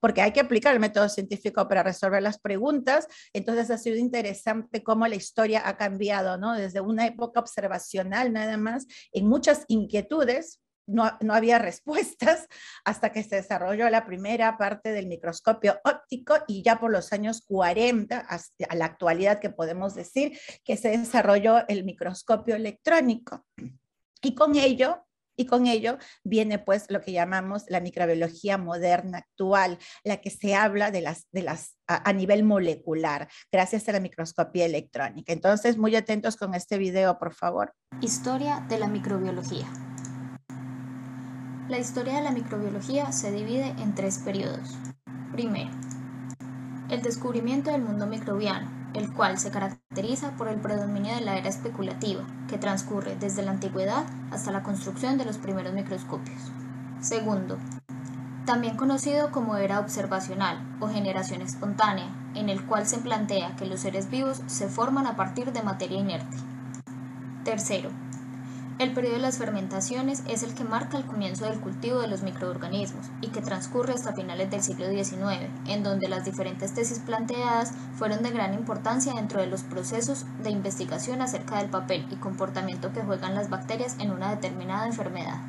porque hay que aplicar el método científico para resolver las preguntas. Entonces ha sido interesante cómo la historia ha cambiado, ¿no? Desde una época observacional nada más, en muchas inquietudes, no había respuestas hasta que se desarrolló la primera parte del microscopio óptico y ya por los años 40 hasta la actualidad que podemos decir que se desarrolló el microscopio electrónico. Y con ello, y con ello viene pues lo que llamamos la microbiología moderna actual, la que se habla a nivel molecular, gracias a la microscopía electrónica. Entonces, muy atentos con este video, por favor. Historia de la microbiología. La historia de la microbiología se divide en 3 periodos. Primero, el descubrimiento del mundo microbiano, el cual se caracteriza por el predominio de la era especulativa, que transcurre desde la antigüedad hasta la construcción de los primeros microscopios. Segundo, también conocido como era observacional o generación espontánea, en el cual se plantea que los seres vivos se forman a partir de materia inerte. Tercero, el periodo de las fermentaciones es el que marca el comienzo del cultivo de los microorganismos y que transcurre hasta finales del siglo XIX, en donde las diferentes tesis planteadas fueron de gran importancia dentro de los procesos de investigación acerca del papel y comportamiento que juegan las bacterias en una determinada enfermedad.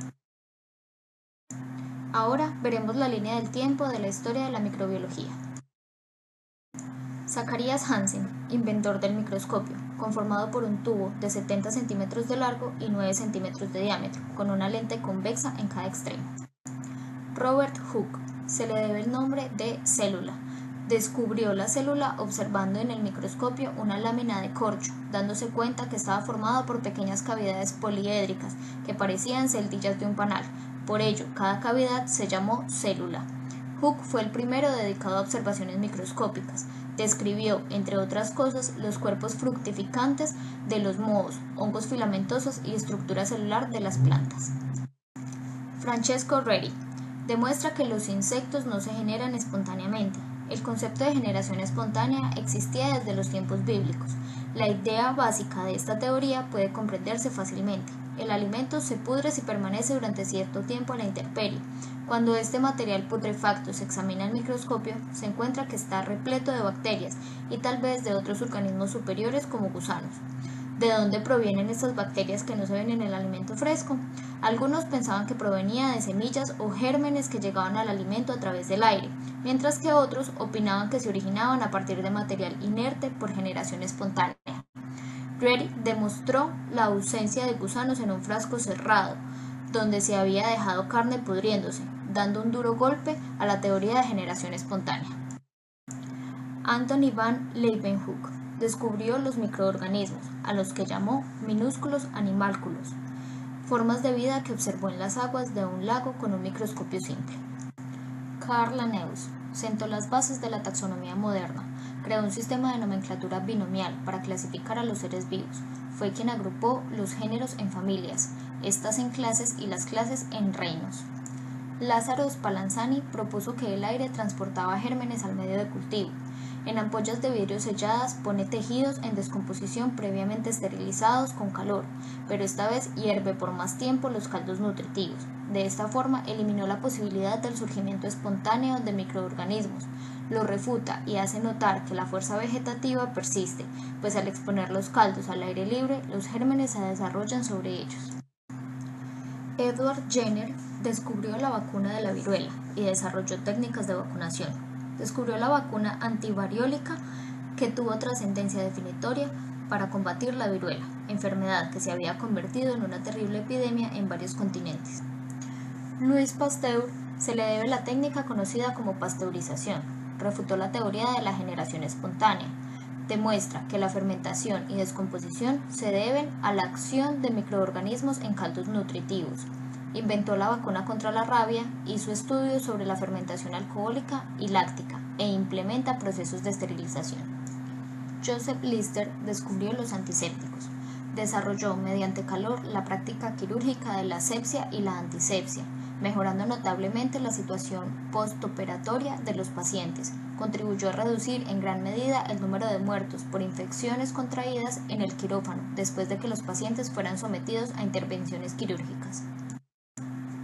Ahora veremos la línea del tiempo de la historia de la microbiología. Zacharias Hansen, inventor del microscopio, conformado por un tubo de 70 centímetros de largo y 9 centímetros de diámetro, con una lente convexa en cada extremo. Robert Hooke, se le debe el nombre de célula. Descubrió la célula observando en el microscopio una lámina de corcho, dándose cuenta que estaba formada por pequeñas cavidades poliédricas que parecían celdillas de un panal. Por ello, cada cavidad se llamó célula. Hooke fue el primero dedicado a observaciones microscópicas. Describió, entre otras cosas, los cuerpos fructificantes de los mohos, hongos filamentosos y estructura celular de las plantas. Francesco Redi demuestra que los insectos no se generan espontáneamente. El concepto de generación espontánea existía desde los tiempos bíblicos. La idea básica de esta teoría puede comprenderse fácilmente. El alimento se pudre si permanece durante cierto tiempo en la intemperie. Cuando este material putrefacto se examina al microscopio, se encuentra que está repleto de bacterias y tal vez de otros organismos superiores como gusanos. ¿De dónde provienen estas bacterias que no se ven en el alimento fresco? Algunos pensaban que provenía de semillas o gérmenes que llegaban al alimento a través del aire, mientras que otros opinaban que se originaban a partir de material inerte por generación espontánea. Redi demostró la ausencia de gusanos en un frasco cerrado, donde se había dejado carne pudriéndose, dando un duro golpe a la teoría de generación espontánea. Anthony van Leeuwenhoek descubrió los microorganismos, a los que llamó minúsculos animálculos, formas de vida que observó en las aguas de un lago con un microscopio simple. Carl Linnaeus sentó las bases de la taxonomía moderna, creó un sistema de nomenclatura binomial para clasificar a los seres vivos, fue quien agrupó los géneros en familias, estas en clases y las clases en reinos. Lázaro Spallanzani propuso que el aire transportaba gérmenes al medio de cultivo. En ampollas de vidrio selladas pone tejidos en descomposición previamente esterilizados con calor, pero esta vez hierve por más tiempo los caldos nutritivos. De esta forma eliminó la posibilidad del surgimiento espontáneo de microorganismos. Lo refuta y hace notar que la fuerza vegetativa persiste, pues al exponer los caldos al aire libre, los gérmenes se desarrollan sobre ellos. Edward Jenner descubrió la vacuna de la viruela y desarrolló técnicas de vacunación. Descubrió la vacuna antivariólica que tuvo trascendencia definitoria para combatir la viruela, enfermedad que se había convertido en una terrible epidemia en varios continentes. Louis Pasteur se le debe la técnica conocida como pasteurización. Refutó la teoría de la generación espontánea. Demuestra que la fermentación y descomposición se deben a la acción de microorganismos en caldos nutritivos. Inventó la vacuna contra la rabia, hizo estudios sobre la fermentación alcohólica y láctica e implementa procesos de esterilización. Joseph Lister descubrió los antisépticos. Desarrolló mediante calor la práctica quirúrgica de la asepsia y la antisepsia, mejorando notablemente la situación postoperatoria de los pacientes. Contribuyó a reducir en gran medida el número de muertos por infecciones contraídas en el quirófano después de que los pacientes fueran sometidos a intervenciones quirúrgicas.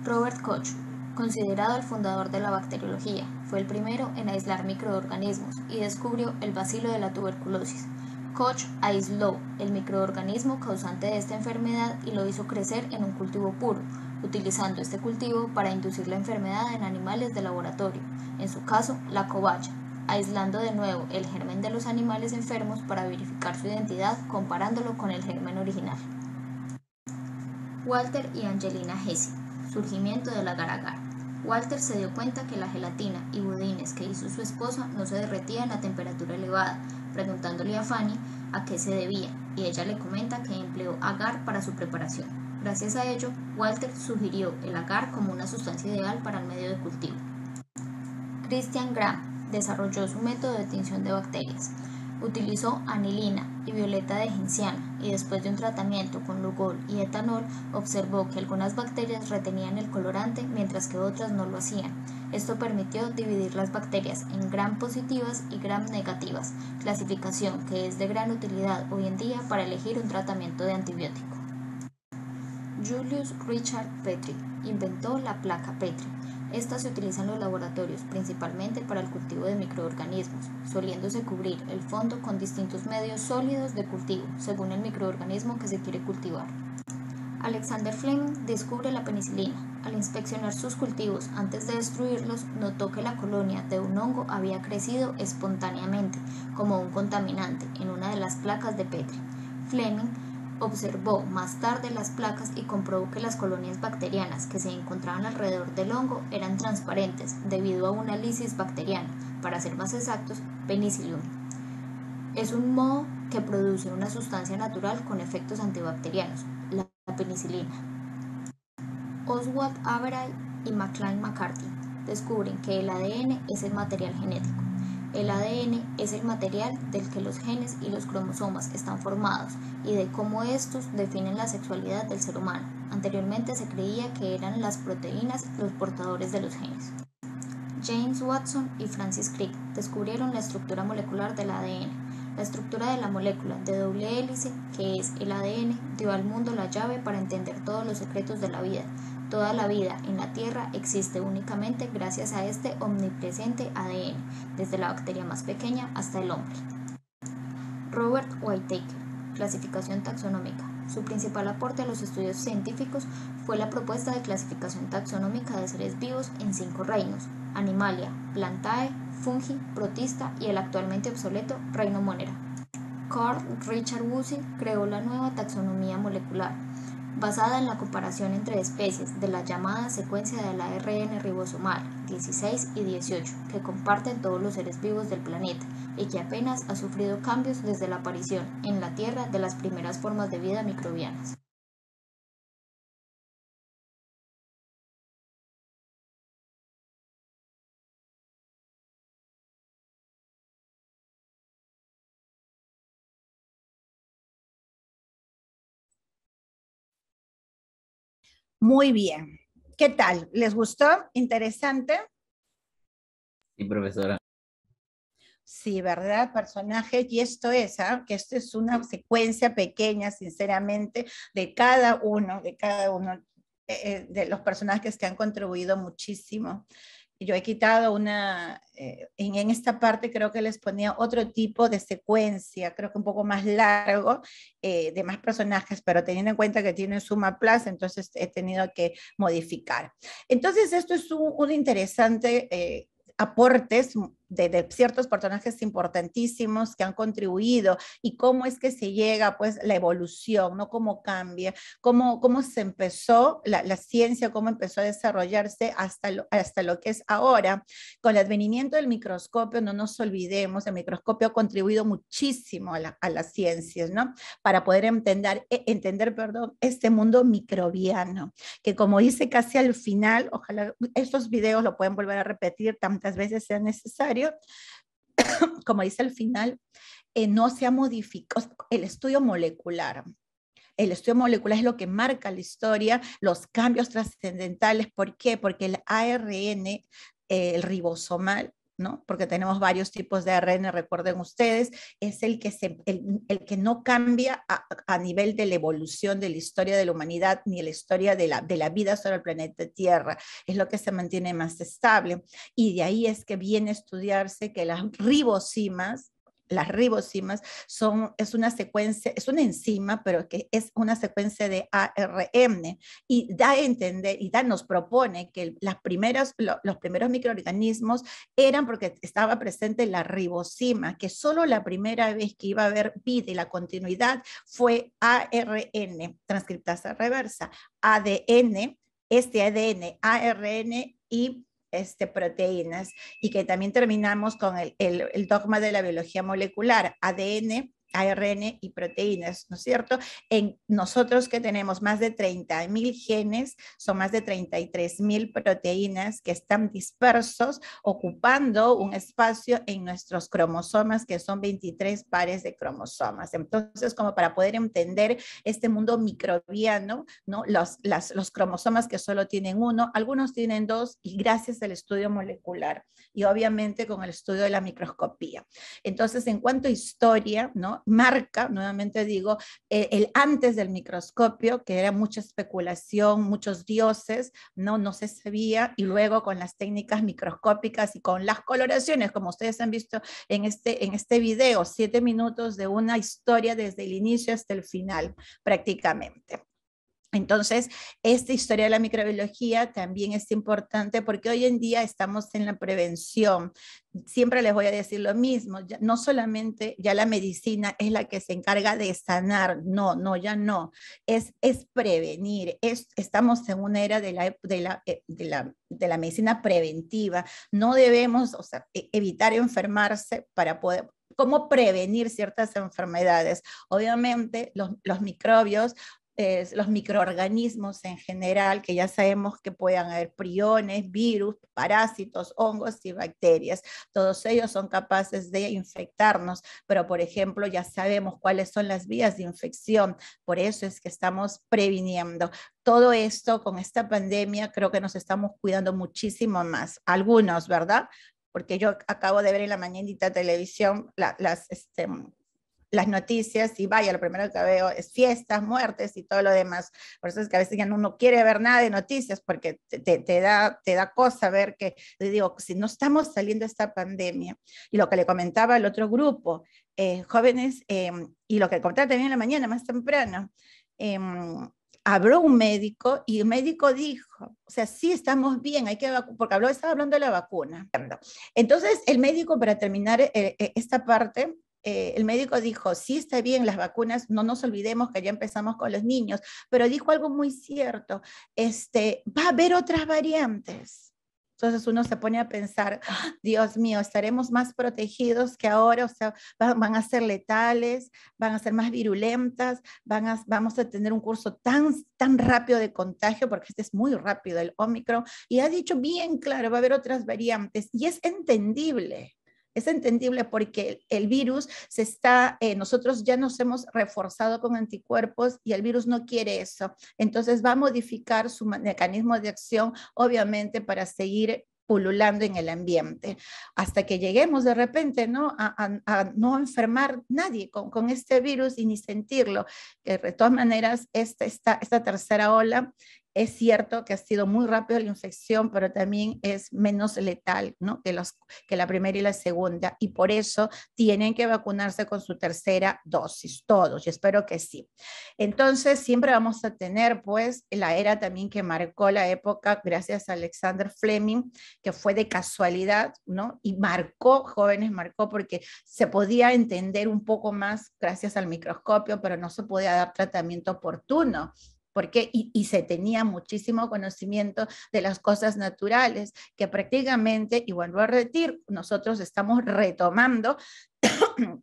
Robert Koch Considerado el fundador de la bacteriología, fue el primero en aislar microorganismos y descubrió el bacilo de la tuberculosis. Koch aisló el microorganismo causante de esta enfermedad y lo hizo crecer en un cultivo puro, utilizando este cultivo para inducir la enfermedad en animales de laboratorio, en su caso la covacha, aislando de nuevo el germen de los animales enfermos para verificar su identidad comparándolo con el germen original. Walter y Angelina Hesse, surgimiento del agar-agar. Walter se dio cuenta que la gelatina y budines que hizo su esposa no se derretían a temperatura elevada, preguntándole a Fanny a qué se debía, y ella le comenta que empleó agar para su preparación. Gracias a ello, Walter sugirió el agar como una sustancia ideal para el medio de cultivo. Christian Gram desarrolló su método de tinción de bacterias. Utilizó anilina y violeta de genciana y después de un tratamiento con Lugol y etanol observó que algunas bacterias retenían el colorante mientras que otras no lo hacían. Esto permitió dividir las bacterias en gram positivas y gram negativas, clasificación que es de gran utilidad hoy en día para elegir un tratamiento de antibiótico. Julius Richard Petri inventó la placa Petri. Esta se utiliza en los laboratorios principalmente para el cultivo de microorganismos, soliéndose cubrir el fondo con distintos medios sólidos de cultivo, según el microorganismo que se quiere cultivar. Alexander Fleming descubre la penicilina. Al inspeccionar sus cultivos antes de destruirlos, notó que la colonia de un hongo había crecido espontáneamente, como un contaminante, en una de las placas de Petri. Fleming observó más tarde las placas y comprobó que las colonias bacterianas que se encontraban alrededor del hongo eran transparentes debido a una lisis bacteriana, para ser más exactos, Penicillium. Es un moho que produce una sustancia natural con efectos antibacterianos, la penicilina. Oswald Avery y McLean McCarthy descubren que el ADN es el material genético. El ADN es el material del que los genes y los cromosomas están formados y de cómo estos definen la sexualidad del ser humano. Anteriormente se creía que eran las proteínas los portadores de los genes. James Watson y Francis Crick descubrieron la estructura molecular del ADN. La estructura de la molécula de doble hélice, que es el ADN, dio al mundo la llave para entender todos los secretos de la vida. Toda la vida en la Tierra existe únicamente gracias a este omnipresente ADN, desde la bacteria más pequeña hasta el hombre. Robert Whittaker, clasificación taxonómica. Su principal aporte a los estudios científicos fue la propuesta de clasificación taxonómica de seres vivos en 5 reinos: Animalia, Plantae, Fungi, Protista y el actualmente obsoleto Reino Monera. Carl Richard Woese creó la nueva taxonomía molecular, basada en la comparación entre especies de la llamada secuencia del ARN ribosomal 16 y 18, que comparten todos los seres vivos del planeta y que apenas ha sufrido cambios desde la aparición en la Tierra de las primeras formas de vida microbianas. Muy bien. ¿Qué tal? ¿Les gustó? ¿Interesante? Sí, profesora. Sí, ¿verdad? Personajes, y esto es, que esto es una secuencia pequeña, sinceramente, de cada uno de los personajes que han contribuido muchísimo. Yo he quitado en esta parte creo que les ponía otro tipo de secuencia, creo que un poco más largo, de más personajes, pero teniendo en cuenta que tiene Suma Plus, entonces he tenido que modificar. Entonces esto es un interesante aportes de ciertos personajes importantísimos que han contribuido y cómo es que se llega pues la evolución, ¿no? Cómo cambia, cómo se empezó la ciencia, cómo empezó a desarrollarse hasta lo que es ahora. Con el advenimiento del microscopio, no nos olvidemos, el microscopio ha contribuido muchísimo a las ciencias, ¿no? Para poder entender, este mundo microbiano, que como dice casi al final, ojalá estos videos lo pueden volver a repetir tantas veces sea necesario, como dice al final, no se ha modificado el estudio molecular. El estudio molecular es lo que marca la historia, los cambios trascendentales. ¿Por qué? Porque el ARN, el ribosomal, ¿no? Porque tenemos varios tipos de ARN, recuerden ustedes, es el que no cambia a nivel de la evolución de la historia de la humanidad ni la historia de la vida sobre el planeta Tierra, es lo que se mantiene más estable. Y de ahí es que viene a estudiarse que las ribosimas es una secuencia, es una enzima, pero que es una secuencia de ARN y da a entender y nos propone que los primeros microorganismos eran porque estaba presente la ribosima, que solo la primera vez que iba a haber vida y la continuidad fue ARN, transcriptasa reversa, ADN, ADN, ARN y proteínas, y que también terminamos con el dogma de la biología molecular, ADN, ARN y proteínas, ¿no es cierto? En nosotros que tenemos más de 30.000 genes, son más de 33.000 proteínas que están dispersos, ocupando un espacio en nuestros cromosomas, que son 23 pares de cromosomas. Entonces, como para poder entender este mundo microbiano, ¿no? Los cromosomas que solo tienen uno, algunos tienen dos, y gracias al estudio molecular, y obviamente con el estudio de la microscopía. Entonces, en cuanto a historia, ¿no? Marca, nuevamente digo, el antes del microscopio, que era mucha especulación, muchos dioses, no se sabía, y luego con las técnicas microscópicas y con las coloraciones, como ustedes han visto en este video, 7 minutos de una historia desde el inicio hasta el final, prácticamente. Entonces, esta historia de la microbiología también es importante porque hoy en día estamos en la prevención. Siempre les voy a decir lo mismo, no solamente ya la medicina es la que se encarga de sanar, ya no, es prevenir, estamos en una era de la medicina preventiva, no debemos, o sea, evitar enfermarse para poder, ¿cómo prevenir ciertas enfermedades? Obviamente los microbios, los microorganismos en general, que ya sabemos que pueden haber priones, virus, parásitos, hongos y bacterias. Todos ellos son capaces de infectarnos, pero por ejemplo ya sabemos cuáles son las vías de infección, por eso es que estamos previniendo. Todo esto con esta pandemia creo que nos estamos cuidando muchísimo más, algunos, ¿verdad? Porque yo acabo de ver en la mañanita televisión las noticias, y vaya, lo primero que veo es fiestas, muertes y todo lo demás. Por eso es que a veces ya no quiere ver nada de noticias porque te da cosa ver que, digo, si no estamos saliendo de esta pandemia, y lo que le comentaba al otro grupo, jóvenes, y lo que comentaba también en la mañana, más temprano, habló un médico y el médico dijo, o sea, sí estamos bien, hay que porque estaba hablando de la vacuna. Entonces, el médico, para terminar esta parte, el médico dijo, sí está bien las vacunas, no nos olvidemos que ya empezamos con los niños, pero dijo algo muy cierto, va a haber otras variantes. Entonces uno se pone a pensar, Dios mío, estaremos más protegidos que ahora, o sea, van a ser letales, van a ser más virulentas, vamos a tener un curso tan rápido de contagio, porque este es muy rápido, el Omicron, y ha dicho bien claro, va a haber otras variantes, y es entendible. Es entendible porque el virus nosotros ya nos hemos reforzado con anticuerpos y el virus no quiere eso. Entonces va a modificar su mecanismo de acción, obviamente, para seguir pululando en el ambiente, hasta que lleguemos de repente, ¿no? a no enfermar nadie con este virus y ni sentirlo. Que de todas maneras, esta tercera ola, es cierto que ha sido muy rápido la infección, pero también es menos letal, ¿no? que la primera y la segunda, y por eso tienen que vacunarse con su tercera dosis, todos, y espero que sí. Entonces, siempre vamos a tener, pues, la era también que marcó la época, gracias a Alexander Fleming, que fue de casualidad, ¿no? Y jóvenes marcó porque se podía entender un poco más gracias al microscopio, pero no se podía dar tratamiento oportuno. Porque, y se tenía muchísimo conocimiento de las cosas naturales, que prácticamente, y vuelvo a repetir, nosotros estamos retomando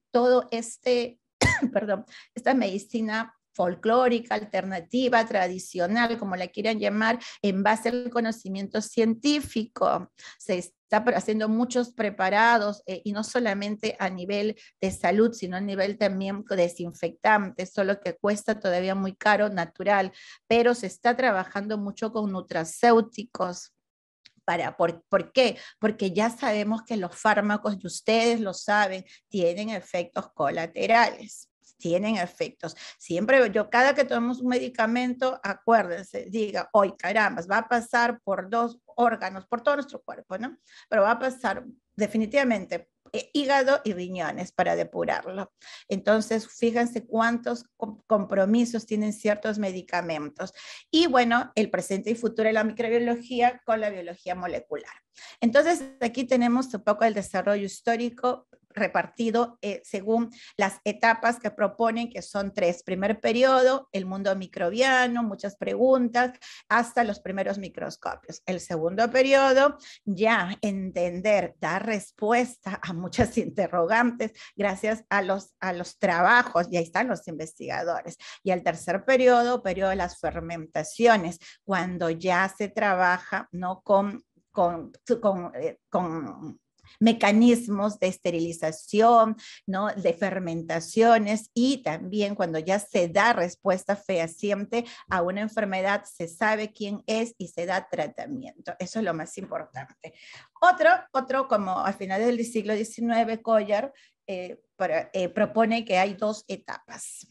todo perdón, esta medicina folclórica, alternativa, tradicional, como la quieran llamar, en base al conocimiento científico. Se está haciendo muchos preparados, y no solamente a nivel de salud, sino a nivel también desinfectante, solo que cuesta todavía muy caro, natural, pero se está trabajando mucho con nutracéuticos, ¿Por qué? Porque ya sabemos que los fármacos, y ustedes lo saben, tienen efectos colaterales. Tienen efectos. Siempre cada que tomamos un medicamento, acuérdense, diga, hoy caramba, va a pasar por 2 órganos, por todo nuestro cuerpo, ¿no? Pero va a pasar definitivamente hígado y riñones para depurarlo. Entonces, fíjense cuántos compromisos tienen ciertos medicamentos. Y bueno, el presente y futuro de la microbiología con la biología molecular. Entonces, aquí tenemos un poco el desarrollo histórico repartido según las etapas que proponen, que son 3. Primer periodo, el mundo microbiano, muchas preguntas, hasta los primeros microscopios. El segundo periodo, ya entender, dar respuesta a muchas interrogantes gracias a los trabajos, y ahí están los investigadores. Y el tercer periodo, periodo de las fermentaciones, cuando ya se trabaja, ¿no?, con mecanismos de esterilización, ¿no?, de fermentaciones, y también cuando ya se da respuesta fehaciente a una enfermedad, se sabe quién es y se da tratamiento. Eso es lo más importante. Otro como al final del siglo XIX, Collar propone que hay 4 etapas,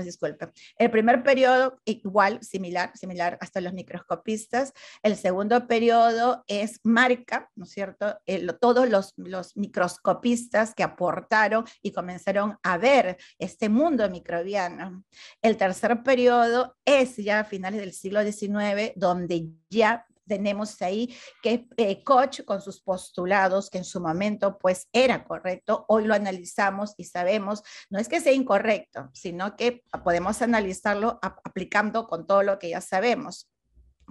disculpe. El primer periodo, igual, similar hasta los microscopistas. El segundo periodo marca, ¿no es cierto?, todos los microscopistas que aportaron y comenzaron a ver este mundo microbiano. El tercer periodo es ya a finales del siglo XIX, donde ya tenemos ahí que Koch con sus postulados, que en su momento pues era correcto, hoy lo analizamos y sabemos, no es que sea incorrecto, sino que podemos analizarlo aplicando con todo lo que ya sabemos,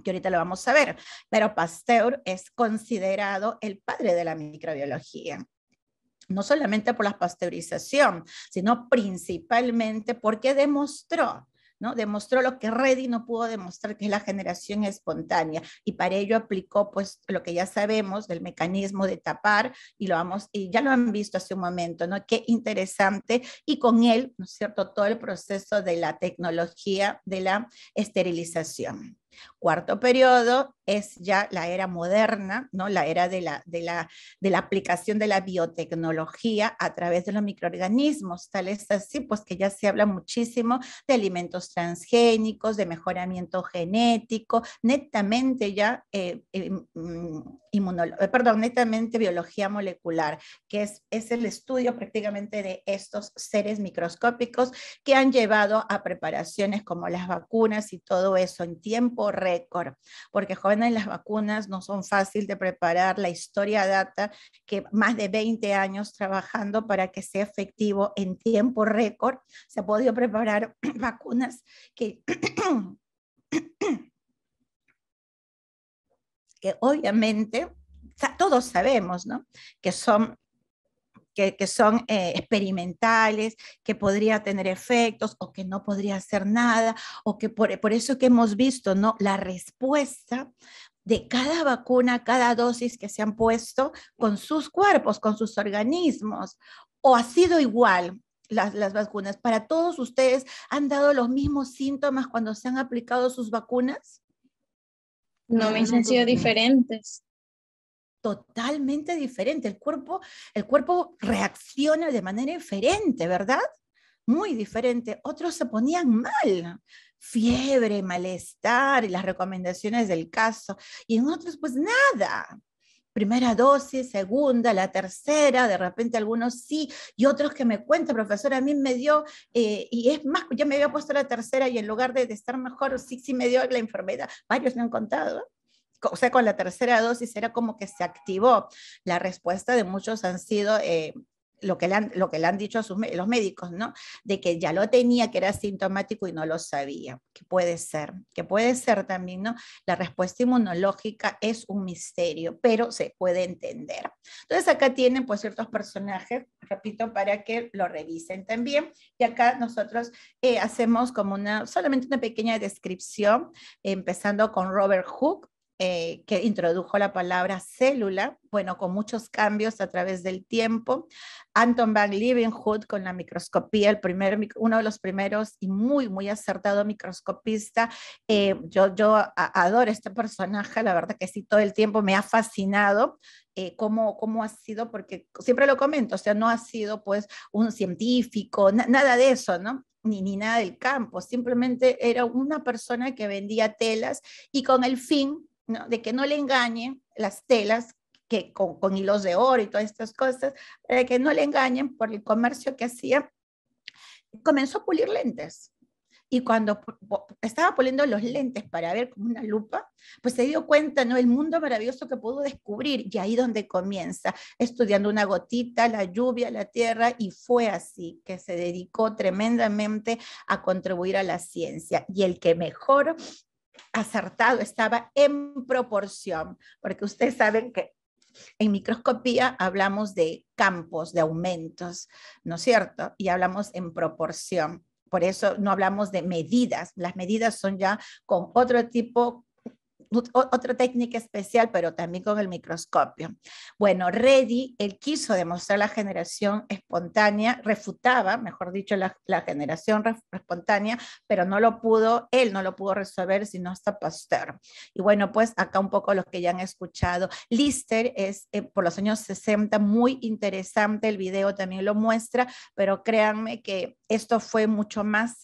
que ahorita lo vamos a ver, pero Pasteur es considerado el padre de la microbiología. No solamente por la pasteurización, sino principalmente porque demostró, ¿no? Demostró lo que Reddy no pudo demostrar, que es la generación espontánea, y para ello aplicó pues lo que ya sabemos del mecanismo de tapar, y ya lo han visto hace un momento, ¿no? Qué interesante, y con él, ¿no es cierto?, todo el proceso de la tecnología de la esterilización. Cuarto periodo es ya la era moderna, ¿no?, la era de la aplicación de la biotecnología a través de los microorganismos. Tal es así, pues que ya se habla muchísimo de alimentos transgénicos, de mejoramiento genético, netamente ya netamente biología molecular, que es el estudio prácticamente de estos seres microscópicos que han llevado a preparaciones como las vacunas y todo eso en tiempo récord, porque jóvenes, las vacunas no son fáciles de preparar. La historia data que más de 20 años trabajando para que sea efectivo en tiempo récord. Se ha podido preparar vacunas que obviamente todos sabemos, ¿no?, que son experimentales, que podría tener efectos o que no podría hacer nada, o que por eso que hemos visto, ¿no?, la respuesta de cada vacuna, cada dosis que se han puesto con sus cuerpos, con sus organismos, o ha sido igual. Las vacunas, ¿para todos ustedes han dado los mismos síntomas cuando se han aplicado sus vacunas? No, me han sido diferentes. Totalmente diferente. El cuerpo reacciona de manera diferente, ¿verdad? Muy diferente. Otros se ponían mal, fiebre, malestar y las recomendaciones del caso. Y en otros, pues nada. Primera dosis, segunda, la tercera, de repente algunos sí, y otros que me cuentan, profesora, a mí me dio, y es más, yo me había puesto la tercera y en lugar de estar mejor, sí me dio la enfermedad. Varios me han contado. O sea, con la tercera dosis era como que se activó. La respuesta de muchos han sido lo que le han dicho a los médicos, ¿no?, de que ya lo tenía, que era sintomático y no lo sabía. Que puede ser también, ¿no? La respuesta inmunológica es un misterio, pero se puede entender. Entonces acá tienen pues ciertos personajes, repito, para que lo revisen también. Y acá nosotros hacemos como solamente una pequeña descripción, empezando con Robert Hooke, que introdujo la palabra célula, bueno, con muchos cambios a través del tiempo. Anton van Leeuwenhoek con la microscopía, uno de los primeros y muy, muy acertado microscopista. Yo adoro este personaje, la verdad que sí, todo el tiempo me ha fascinado. Cómo ha sido, porque siempre lo comento, o sea, no ha sido pues un científico, nada de eso, ¿no? Ni nada del campo, simplemente era una persona que vendía telas y con el fin, ¿no?, de que no le engañen las telas que con hilos de oro y todas estas cosas, para que no le engañen por el comercio que hacía, comenzó a pulir lentes. Y cuando estaba poniendo los lentes para ver con una lupa, pues se dio cuenta, ¿no?, el mundo maravilloso que pudo descubrir, y ahí donde comienza, estudiando una gotita, la lluvia, la tierra, y fue así que se dedicó tremendamente a contribuir a la ciencia. Y el que mejor acertado estaba en proporción, porque ustedes saben que en microscopía hablamos de campos, de aumentos, ¿no es cierto? Y hablamos en proporción. Por eso no hablamos de medidas. Las medidas son ya con otro tipo, otra técnica especial, pero también con el microscopio. Bueno, Reddy, él quiso demostrar la generación espontánea, refutaba, mejor dicho, la generación espontánea, pero él no lo pudo resolver sino hasta Pasteur. Y bueno, pues acá un poco los que ya han escuchado. Lister es por los años 60, muy interesante, el video también lo muestra, pero créanme que esto fue mucho más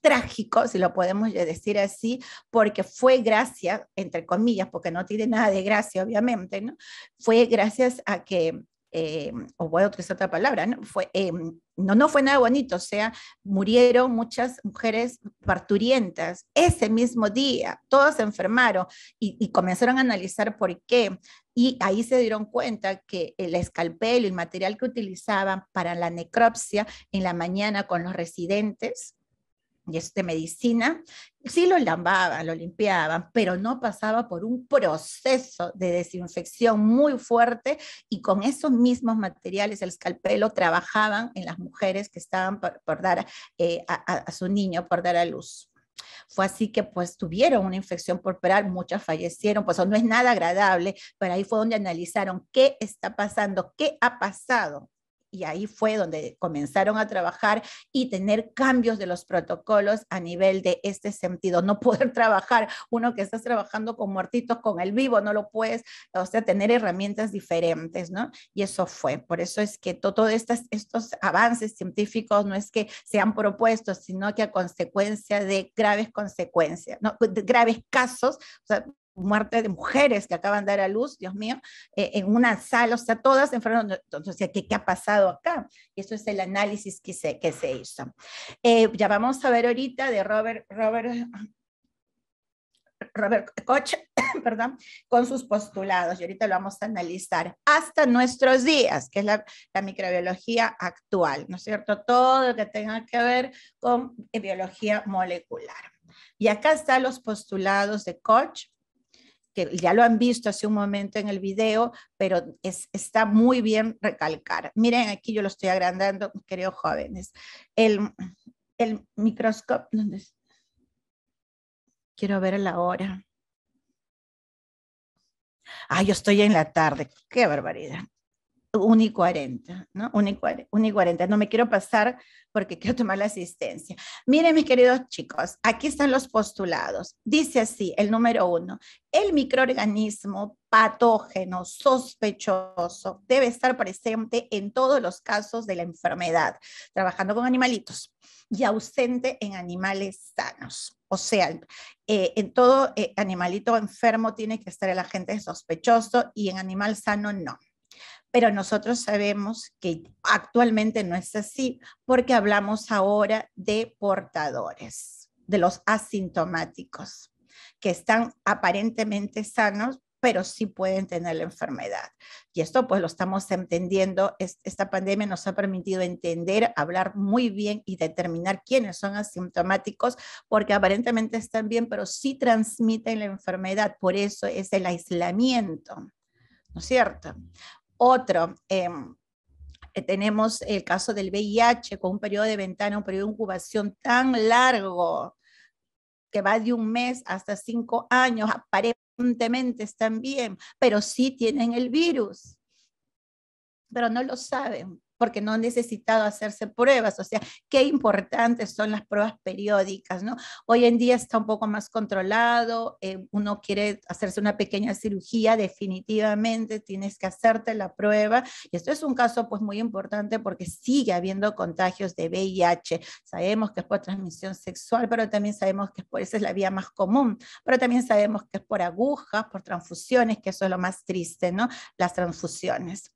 trágico, si lo podemos decir así, porque fue gracias, entre comillas, porque no tiene nada de gracia, obviamente, ¿no? Fue gracias a que, o voy a utilizar otra palabra, ¿no? No fue nada bonito, o sea, murieron muchas mujeres parturientas ese mismo día, todas se enfermaron y comenzaron a analizar por qué. Y ahí se dieron cuenta que el escalpelo, el material que utilizaban para la necropsia en la mañana con los residentes, y es de medicina, sí lo lavaban, lo limpiaban, pero no pasaba por un proceso de desinfección muy fuerte, y con esos mismos materiales, el escalpelo, trabajaban en las mujeres que estaban por dar a su niño, por dar a luz. Fue así que pues tuvieron una infección pulmonar, muchas fallecieron, pues no es nada agradable, pero ahí fue donde analizaron qué está pasando, qué ha pasado. Y ahí fue donde comenzaron a trabajar y tener cambios de los protocolos a nivel de este sentido. No poder trabajar, uno que estás trabajando con muertitos, con el vivo, no lo puedes, o sea, tener herramientas diferentes, ¿no? Y eso fue. Por eso es que todos estos avances científicos no es que se han propuesto, sino que a consecuencia de graves consecuencias, ¿no?, de graves casos, o sea, muerte de mujeres que acaban de dar a luz, Dios mío, en una sala, o sea, todas enfermas. Entonces, ¿qué ha pasado acá? Y eso es el análisis que se hizo. Ya vamos a ver ahorita de Robert Koch, perdón, con sus postulados, y ahorita lo vamos a analizar hasta nuestros días, que es la microbiología actual, ¿no es cierto? Todo lo que tenga que ver con biología molecular. Y acá están los postulados de Koch, que ya lo han visto hace un momento en el video, pero está muy bien recalcar. Miren, aquí yo lo estoy agrandando, queridos jóvenes. El microscopio, ¿dónde está? Quiero ver la hora. Yo estoy en la tarde, qué barbaridad. 1:40, ¿no? 1:40. No me quiero pasar porque quiero tomar la asistencia. Miren, mis queridos chicos, aquí están los postulados. Dice así, el número 1, el microorganismo patógeno sospechoso debe estar presente en todos los casos de la enfermedad, trabajando con animalitos, y ausente en animales sanos. O sea, en todo animalito enfermo tiene que estar el agente sospechoso, y en animal sano no. Pero nosotros sabemos que actualmente no es así, porque hablamos ahora de portadores, de los asintomáticos, que están aparentemente sanos, pero sí pueden tener la enfermedad. Y esto pues lo estamos entendiendo. Esta pandemia nos ha permitido entender, hablar muy bien y determinar quiénes son asintomáticos, porque aparentemente están bien, pero sí transmiten la enfermedad. Por eso es el aislamiento, ¿no es cierto? Otro, tenemos el caso del VIH con un periodo de ventana, un periodo de incubación tan largo que va de 1 mes hasta 5 años, aparentemente aparentemente están bien, pero sí tienen el virus, pero no lo saben porque no han necesitado hacerse pruebas. O sea, qué importantes son las pruebas periódicas, ¿no? Hoy en día está un poco más controlado, uno quiere hacerse una pequeña cirugía, definitivamente tienes que hacerte la prueba, y esto es un caso pues muy importante porque sigue habiendo contagios de VIH. Sabemos que es por transmisión sexual, pero también sabemos que esa es la vía más común, pero también sabemos que es por agujas, por transfusiones, que eso es lo más triste, ¿no? Las transfusiones.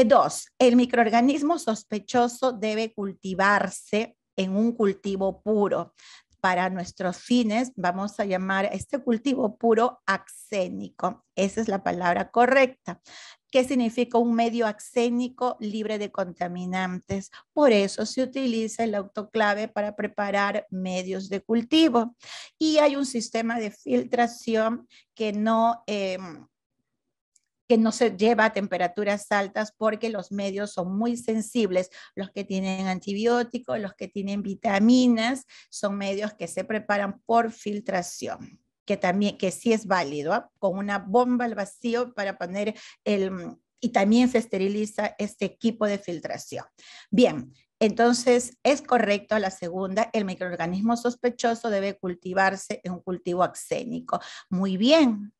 2, el microorganismo sospechoso debe cultivarse en un cultivo puro. Para nuestros fines vamos a llamar a este cultivo puro axénico. Esa es la palabra correcta. ¿Qué significa un medio axénico libre de contaminantes? Por eso se utiliza el autoclave para preparar medios de cultivo. Y hay un sistema de filtración que no se lleva a temperaturas altas porque los medios son muy sensibles. Los que tienen antibióticos, los que tienen vitaminas, son medios que se preparan por filtración, que sí es válido, ¿eh? Con una bomba al vacío para poner y también se esteriliza este equipo de filtración. Bien, entonces es correcto la segunda, el microorganismo sospechoso debe cultivarse en un cultivo axénico. Muy bien,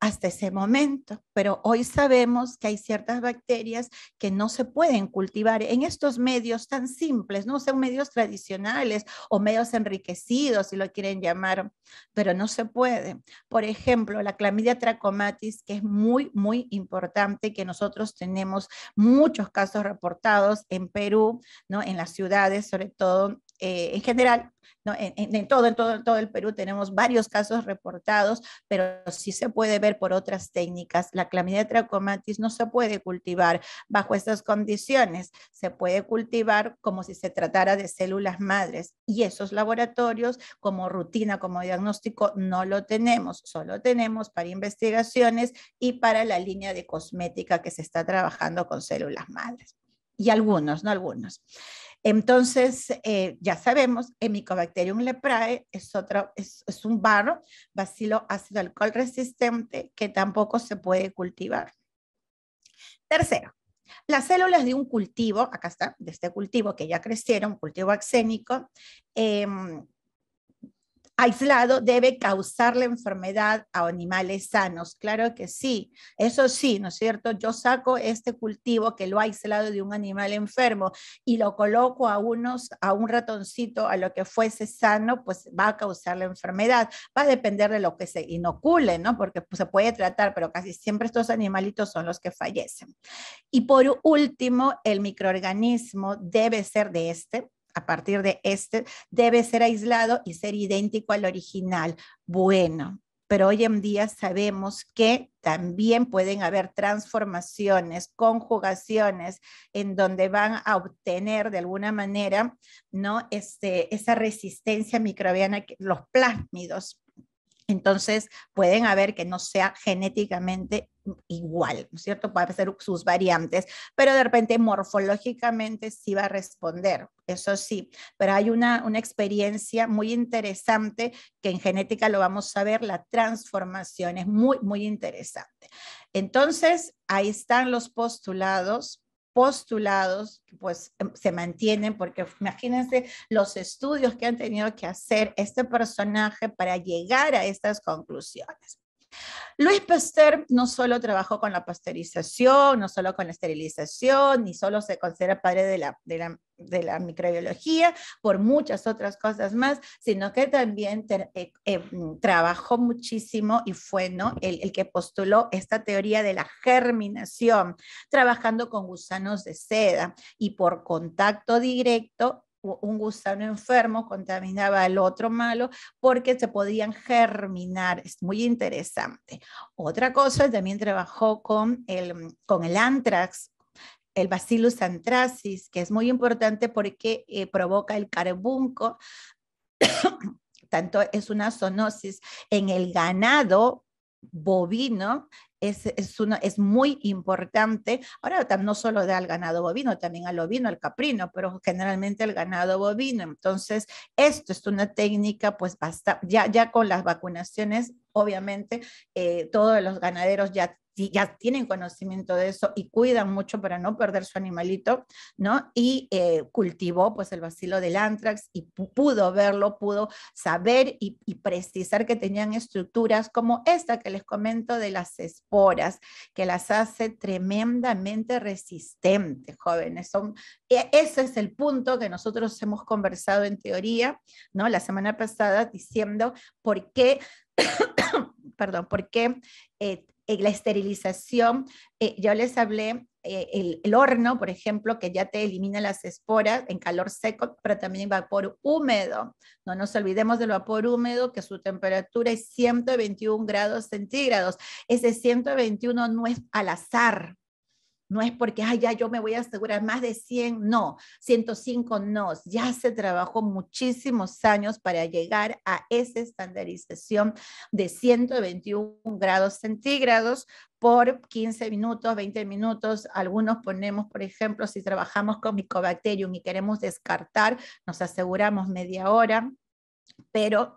hasta ese momento, pero hoy sabemos que hay ciertas bacterias que no se pueden cultivar en estos medios tan simples, no son medios tradicionales o medios enriquecidos, si lo quieren llamar, pero no se puede. Por ejemplo, la Chlamydia trachomatis, que es muy, muy importante, que nosotros tenemos muchos casos reportados en Perú, ¿no? En las ciudades, sobre todo, en general, ¿no? En todo el Perú tenemos varios casos reportados, pero sí se puede ver por otras técnicas. La Chlamydia trachomatis no se puede cultivar bajo estas condiciones. Se puede cultivar como si se tratara de células madres, y esos laboratorios como rutina, como diagnóstico, no lo tenemos. Solo tenemos para investigaciones y para la línea de cosmética que se está trabajando con células madres. Y algunos, no algunos. Entonces, ya sabemos, el Mycobacterium leprae es un barro, bacilo ácido alcohol resistente, que tampoco se puede cultivar. Tercero, las células de un cultivo, acá está, de este cultivo que ya crecieron, cultivo axénico, aislado debe causar la enfermedad a animales sanos. Claro que sí, eso sí, ¿no es cierto? Yo saco este cultivo que lo ha aislado de un animal enfermo y lo coloco a un ratoncito, a lo que fuese sano, pues va a causar la enfermedad. Va a depender de lo que se inocule, ¿no? Porque pues, se puede tratar, pero casi siempre estos animalitos son los que fallecen. Y por último, el microorganismo debe ser a partir de debe ser aislado y ser idéntico al original. Bueno, pero hoy en día sabemos que también pueden haber transformaciones, conjugaciones, en donde van a obtener de alguna manera, ¿no? Esa resistencia microbiana, los plásmidos. Entonces, pueden haber que no sea genéticamente igual, ¿no es cierto? Pueden ser sus variantes, pero de repente morfológicamente sí va a responder, eso sí. Pero hay una experiencia muy interesante que en genética lo vamos a ver, la transformación es muy, muy interesante. Entonces, ahí están los postulados que pues se mantienen, porque imagínense los estudios que han tenido que hacer este personaje para llegar a estas conclusiones. Louis Pasteur no solo trabajó con la pasteurización, no solo con la esterilización, ni solo se considera padre de la microbiología, por muchas otras cosas más, sino que también trabajó muchísimo y fue, ¿no? el que postuló esta teoría de la germinación, trabajando con gusanos de seda, y por contacto directo un gusano enfermo contaminaba al otro malo porque se podían germinar. Es muy interesante. Otra cosa, también trabajó con el anthrax, el Bacillus anthracis, que es muy importante porque provoca el carbunco. Tanto es una zoonosis en el ganado bovino es muy importante. Ahora no solo da al ganado bovino, también al ovino, al caprino, pero generalmente el ganado bovino. Entonces, esto es una técnica, pues ya con las vacunaciones, obviamente, todos los ganaderos ya tienen conocimiento de eso y cuidan mucho para no perder su animalito, ¿no? Y cultivó pues el bacilo del anthrax y pudo verlo, pudo saber y precisar que tenían estructuras como esta que les comento de las esporas, que las hace tremendamente resistentes, jóvenes. Ese es el punto que nosotros hemos conversado en teoría, ¿no? La semana pasada diciendo por qué, perdón, por qué la esterilización, yo les hablé, el horno, por ejemplo, que ya te elimina las esporas en calor seco, pero también vapor húmedo. No nos olvidemos del vapor húmedo, que su temperatura es 121 grados centígrados. Ese 121 no es al azar. No es porque, ay, ya yo me voy a asegurar más de 100, no, 105 no. Ya se trabajó muchísimos años para llegar a esa estandarización de 121 grados centígrados por 15 minutos, 20 minutos. Algunos ponemos, por ejemplo, si trabajamos con Mycobacterium y queremos descartar, nos aseguramos media hora, pero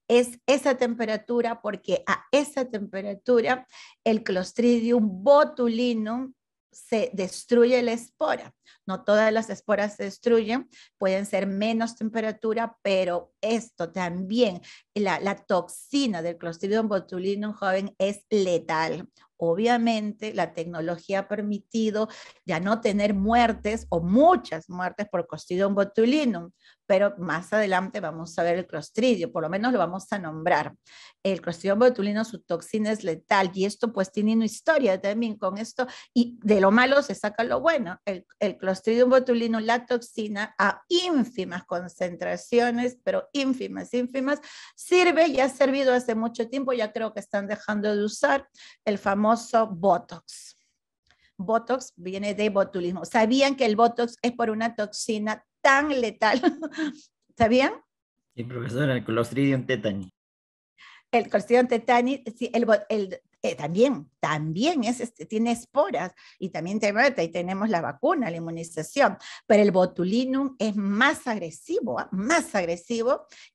es esa temperatura porque a esa temperatura el Clostridium botulinum se destruye la espora. No todas las esporas se destruyen, pueden ser menos temperatura, pero esto también, la toxina del Clostridium botulinum joven es letal. Obviamente la tecnología ha permitido ya no tener muertes o muchas muertes por Clostridium botulinum, pero más adelante vamos a ver el Clostridio, por lo menos lo vamos a nombrar. El Clostridium botulinum, su toxina es letal y esto pues tiene una historia también con esto y de lo malo se saca lo bueno. El Clostridium botulinum, la toxina a ínfimas concentraciones, pero ínfimas, sirve y ha servido hace mucho tiempo, ya creo que están dejando de usar el famoso Botox. Botox viene de botulismo. ¿Sabían que el Botox es por una toxina tan letal? ¿Sabían? Sí, profesora, el Clostridium tetani. El Clostridium tetani, sí, también tiene esporas y también te mata y tenemos la vacuna, la inmunización, pero el botulinum es más agresivo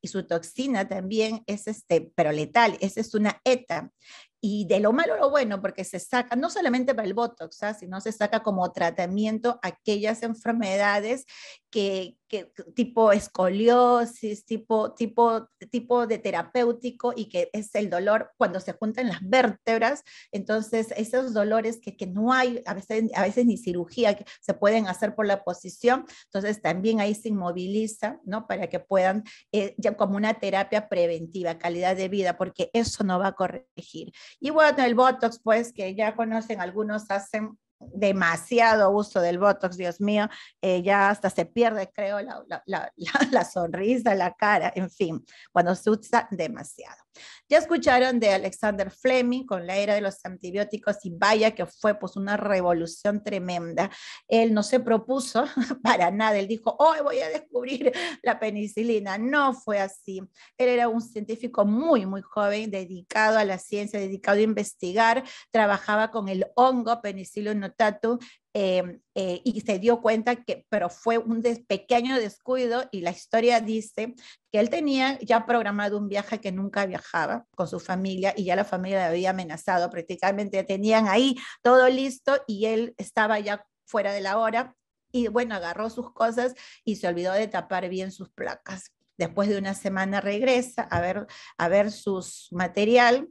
y su toxina también es pero letal, esa es una ETA. Y de lo malo lo bueno, porque se saca, no solamente para el Botox, sino se saca como tratamiento aquellas enfermedades que tipo escoliosis, tipo de terapéutico y que es el dolor cuando se juntan las vértebras. Entonces, esos dolores que no hay, a veces ni cirugía que se pueden hacer por la posición, entonces también ahí se inmoviliza, ¿no? Para que puedan, ya como una terapia preventiva, calidad de vida, porque eso no va a corregir. Y bueno, el Botox, pues, que ya conocen, algunos hacen demasiado uso del Botox, Dios mío, ya hasta se pierde, creo, la sonrisa, la cara, en fin, cuando se usa demasiado. Ya escucharon de Alexander Fleming con la era de los antibióticos y vaya que fue pues una revolución tremenda. Él no se propuso para nada, él dijo, hoy voy a descubrir la penicilina. No fue así. Él era un científico muy, muy joven, dedicado a la ciencia, dedicado a investigar, trabajaba con el hongo Penicillium notatum, y se dio cuenta pero fue un pequeño descuido y la historia dice que él tenía ya programado un viaje que nunca viajaba con su familia y ya la familia le había amenazado, prácticamente tenían ahí todo listo y él estaba ya fuera de la hora y bueno, agarró sus cosas y se olvidó de tapar bien sus placas. Después de una semana regresa a ver su material,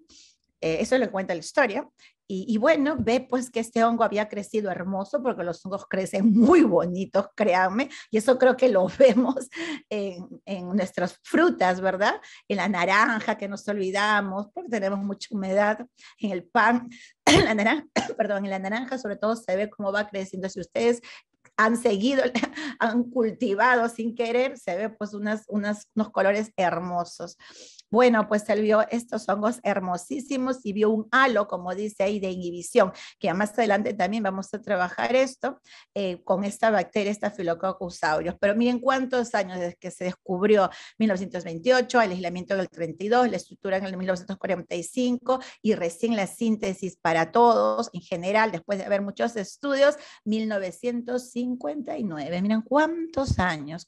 eso le cuenta la historia. Y bueno, ve pues que este hongo había crecido hermoso, porque los hongos crecen muy bonitos, créanme, y eso creo que lo vemos en nuestras frutas, ¿verdad? En la naranja, que nos olvidamos, porque tenemos mucha humedad, en el pan, en la naranja, perdón, en la naranja sobre todo se ve cómo va creciendo. Si ustedes han seguido, han cultivado sin querer, se ve pues unos colores hermosos. Bueno, pues él vio estos hongos hermosísimos y vio un halo, como dice ahí, de inhibición, que más adelante también vamos a trabajar esto con esta bacteria, Staphylococcus aureus. Pero miren cuántos años desde que se descubrió, 1928, el aislamiento del 32, la estructura en el 1945 y recién la síntesis para todos en general, después de haber muchos estudios, 1959. Miren cuántos años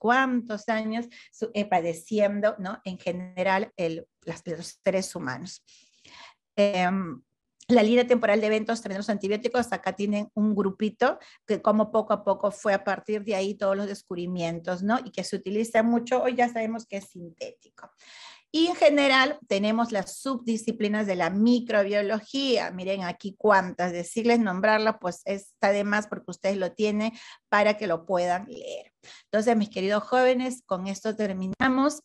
padeciendo, ¿no? En general los seres humanos. La línea temporal de eventos también los antibióticos, acá tienen un grupito que como poco a poco fue a partir de ahí todos los descubrimientos, ¿no? Y que se utiliza mucho, hoy ya sabemos que es sintético. Y en general tenemos las subdisciplinas de la microbiología. Miren aquí cuántas, decirles, nombrarlas, pues está de más porque ustedes lo tienen para que lo puedan leer. Entonces, mis queridos jóvenes, con esto terminamos.